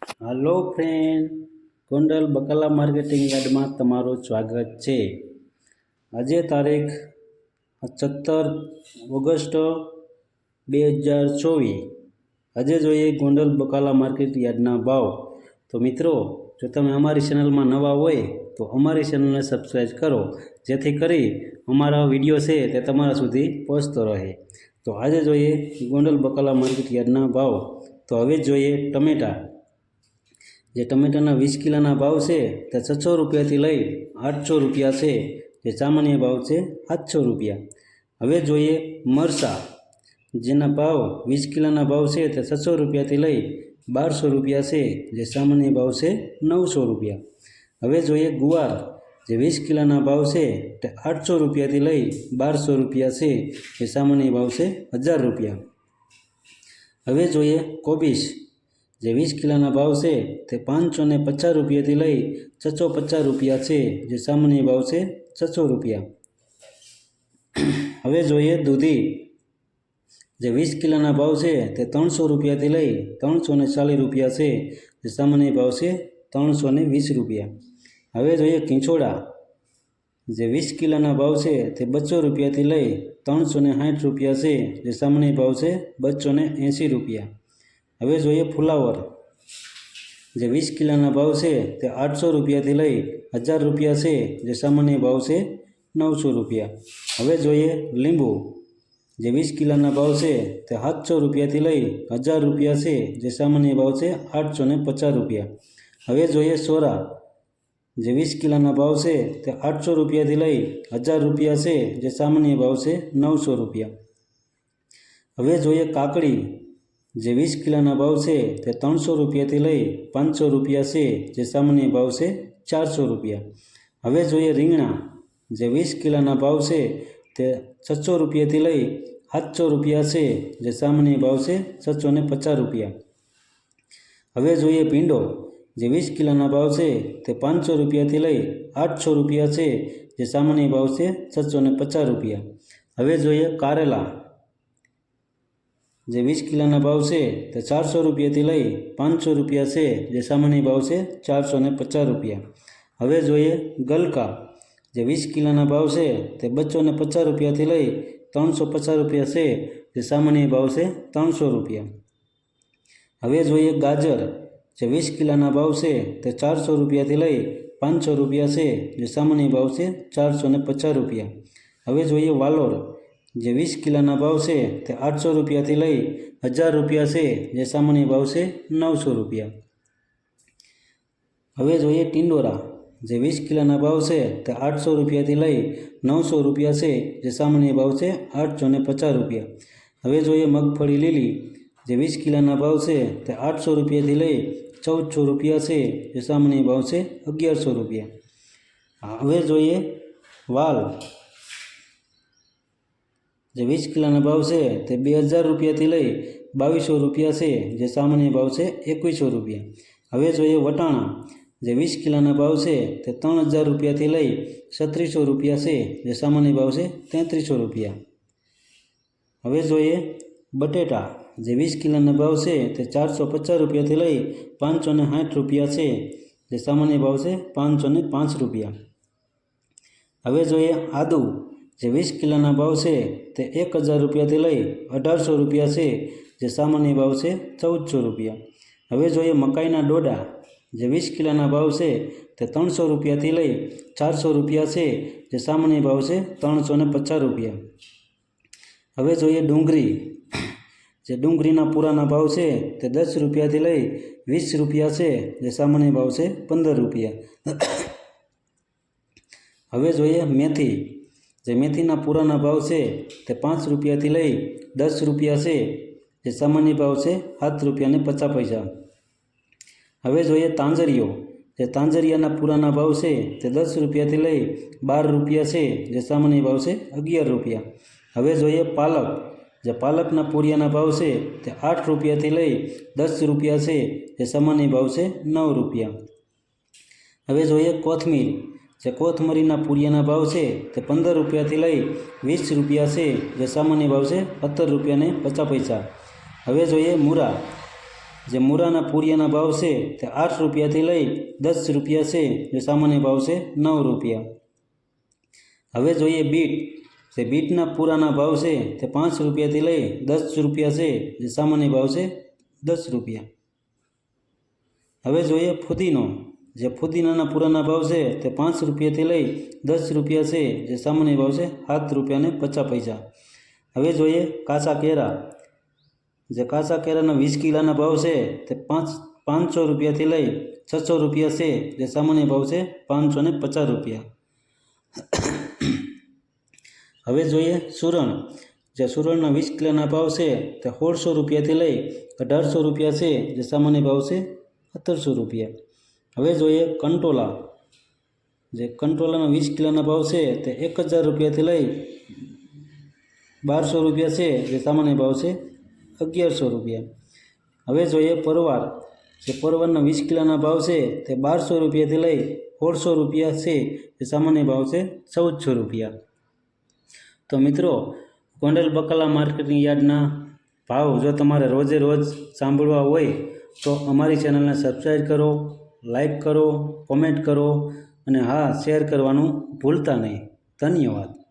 હાલો friend, Gondal બકાલા marketing યાર્ડમાં તમારું સ્વાગત છે। આજે તારીખ 17 ઓગસ્ટ 2024। આજે જોઈએ ગોંડલ બકાલા માર્કેટ યાર્ડના ભાવ। તો મિત્રો, જો તમે અમારી ચેનલમાં નવા હોય તો અમારી ચેનલને સબસ્ક્રાઈબ કરો, જેથી કરી અમારા વિડીયો છે તે તમારા સુધી પહોંચતો રહે। તો આજે જોઈએ ગોંડલ બકાલા માર્કેટ યાર્ડના ભાવ। તો હવે જોઈએ ટમેટા। જે ટમેટાના 20 કિલોના ભાવ છે તે 600 રૂપિયાથી લઈ 800 રૂપિયા છે, જે સામાન્ય ભાવ છે 700 રૂપિયા। હવે જોઈએ મરચાં, જેના ભાવ 20 કિલોના ભાવ છે તે 600 રૂપિયાથી લઈ 1200 રૂપિયા છે, જે સામાન્ય ભાવ છે 900 રૂપિયા। હવે જોઈએ ગુવાર, જે 20 કિલોના ભાવ છે તે 800 રૂપિયાથી લઈ 1200 રૂપિયા છે, જે સામાન્ય ભાવ છે 1000 રૂપિયા। હવે જોઈએ કોબીજ, જે 20 કિલોના ભાવ છે તે 550 રૂપિયાથી લઈ 650 રૂપિયા છે, જે સામાન્ય ભાવ છે 600 રૂપિયા। હવે જોઈએ દૂધી, જે 20 કિલોના ભાવ છે તે 300 રૂપિયાથી લઈ 340 રૂપિયા છે, જે સામાન્ય ભાવ છે 320 રૂપિયા। હવે જોઈએ કિંચોડા, જે 20 કિલોના ભાવ છે તે 200 રૂપિયાથી લઈ 360 રૂપિયા છે, જે સામાન્ય ભાવ છે 280 રૂપિયા। હવે જોઈએ ફુલાવર, જે 20 કિલોના ભાવ છે તે 800 રૂપિયાથી લઈ 1000 રૂપિયા છે, જે સામાન્ય ભાવ છે 900 રૂપિયા। હવે જોઈએ લીંબુ, જે 20 કિલોના ભાવ છે તે 700 રૂપિયાથી લઈ 1000 રૂપિયા છે, જે સામાન્ય ભાવ છે 850 રૂપિયા। હવે જોઈએ સોરા, જે 20 કિલોના ભાવ છે તે 800 રૂપિયાથી લઈ 1000 રૂપિયા છે, જે સામાન્ય ભાવ છે 900 રૂપિયા। હવે જોઈએ કાકડી, જે 20 કિલોના ભાવ છે તે 300 રૂપિયાથી લઈ 500 રૂપિયા છે, જે સામાન્ય ભાવ છે 400 રૂપિયા। હવે જોઈએ રીંગણા, જે 20 કિલોના ભાવ છે તે 600 રૂપિયાથી લઈ 700 રૂપિયા છે, જે સામાન્ય ભાવ છે 650 રૂપિયા। હવે જોઈએ ભીંડો, જે 20 કિલોના ભાવ છે તે 500 રૂપિયાથી લઈ 800 રૂપિયા છે, જે સામાન્ય ભાવ છે 650 રૂપિયા। હવે જોઈએ કારેલા, જે 20 કિલોના ભાવ છે તે 400 રૂપિયાથી લઈ 500 રૂપિયા છે, જે સામાન્ય ભાવ છે 450 રૂપિયા। હવે જોઈએ ગલકા, જે 20 કિલોના ભાવ છે તે 250 રૂપિયાથી લઈ 350 રૂપિયા છે, જે સામાન્ય ભાવ છે 300 રૂપિયા। હવે જોઈએ ગાજર, જે 20 કિલોના ભાવ છે તે 400 રૂપિયાથી લઈ 500 રૂપિયા છે, જે સામાન્ય ભાવ છે 450 રૂપિયા। હવે જોઈએ વાલોર, જે 20 કિલોના ભાવ છે તે 800 રૂપિયાથી લઈ 1000 રૂપિયા છે, જે સામાન્ય ભાવ છે 900 રૂપિયા। હવે જોઈએ ટિંડોરા, જે 20 કિલોના ભાવ છે તે 800 રૂપિયાથી લઈ 900 રૂપિયા છે, જે સામાન્ય ભાવ છે 850 રૂપિયા। હવે જોઈએ મગફળી લીલી, જે 20 કિલોના ભાવ છે તે 800 રૂપિયાથી લઈ 1400 રૂપિયા છે, જે સામાન્ય ભાવ છે 1100 રૂપિયા। હવે જોઈએ વાલ, જે 20 કિલોના ભાવ છે તે 2000 રૂપિયાથી લઈ 2200 રૂપિયા છે, જે સામાન્ય ભાવ છે 2100 રૂપિયા। હવે જોઈએ વટાણા, જે 20 કિલોના ભાવ છે તે 3000 રૂપિયાથી લઈ 3600 રૂપિયા છે, જે સામાન્ય ભાવ છે 3300 રૂપિયા। હવે જોઈએ બટેટા, જે 20 કિલોના ભાવ છે તે 450 રૂપિયાથી લઈ 560 રૂપિયા છે, જે સામાન્ય ભાવ છે 505 રૂપિયા। હવે જોઈએ આદુ, જે 20 કિલોના ભાવ છે તે 1000 રૂપિયાથી લઈ 1800 રૂપિયા છે, જે સામાન્ય ભાવ છે 1400 રૂપિયા। હવે જોઈએ મકાઈના ડોડા, જે 20 કિલોના ભાવ છે તે 300 રૂપિયાથી લઈ 400 રૂપિયા છે, જે સામાન્ય ભાવ છે 350 રૂપિયા। હવે જોઈએ ડુંગળી, જે ડુંગળીના પૂરાના ભાવ છે તે 10 રૂપિયાથી લઈ 20 રૂપિયા છે, જે સામાન્ય ભાવ છે 15 રૂપિયા। હવે જોઈએ મેથી, જે મેથીના પૂરાના ભાવ છે તે 5 રૂપિયાથી લઈ 10 રૂપિયા છે, જે સામાન્ય ભાવ છે 7 રૂપિયા 50 પૈસા। હવે જોઈએ તાંજરીઓ, જે તાંજરિયાના પૂરાના ભાવ છે તે 10 રૂપિયાથી લઈ 12 રૂપિયા છે, જે સામાન્ય ભાવ છે 11 રૂપિયા। હવે જોઈએ પાલક, જે પાલકના પૂરિયાના ભાવ છે તે 8 રૂપિયાથી લઈ 10 રૂપિયા છે, જે સામાન્ય ભાવ છે 9 રૂપિયા। હવે જોઈએ કોથમીર, જે કોથમરીના પૂરિયાના ભાવ છે તે 15 રૂપિયાથી લઈ 20 રૂપિયા છે, જે સામાન્ય ભાવ છે 17 રૂપિયા 50 પૈસા। હવે જોઈએ મૂળા, જે મૂળાના પૂરિયાના ભાવ છે તે 8 રૂપિયાથી લઈ 10 રૂપિયા છે, જે સામાન્ય ભાવ છે 9 રૂપિયા. હવે જોઈએ બીટ. જે બીટના પૂરાના ભાવ છે તે 5 રૂપિયાથી લઈ 10 રૂપિયા છે, જે સામાન્ય ભાવ છે 10 રૂપિયા. હવે જોઈએ ફુદીનો. જે ફુદીનાના પૂરાના ભાવ છે તે 5 રૂપિયાથી લઈ 10 રૂપિયા છે, જે સામાન્ય ભાવ છે 7 રૂપિયા ને 50 પૈસા. હવે જોઈએ કાચા કેરા. જે કાચા કેરાના 20 કિલોના ભાવ છે તે 500 રૂપિયાથી લઈ 600 રૂપિયા છે, જે સામાન્ય ભાવ છે 550 રૂપિયા. હવે જોઈએ સુરણ. જે સુરણના 20 કિલોના ભાવ છે તે 1600 રૂપિયાથી લઈ 1800 રૂપિયા છે, જે સામાન્ય ભાવ છે 1700 રૂપિયા. હવે જોઈએ કંટોલા. જે કંટોલાના 20 કિલોના ભાવ છે તે 1000 રૂપિયાથી લઈ 1200 રૂપિયા છે, જે સામાન્ય ભાવ છે 1100 રૂપિયા. હવે જોઈએ પરવાર. જે પરવારના 20 કિલોના ભાવ છે તે 1200 રૂપિયાથી લઈ 1600 રૂપિયા છે, જે સામાન્ય ભાવ છે 1400 રૂપિયા. તો મિત્રો, ગોંડલ બકાલા માર્કેટિંગ યાર્ડના ભાવ જો તમારે રોજે રોજ સાંભળવા હોય તો અમારી ચેનલને સબસ્ક્રાઈબ કરો, લાઈક કરો, કોમેન્ટ કરો અને હા, શેર કરવાનું ભૂલતા નહીં. ધન્યવાદ.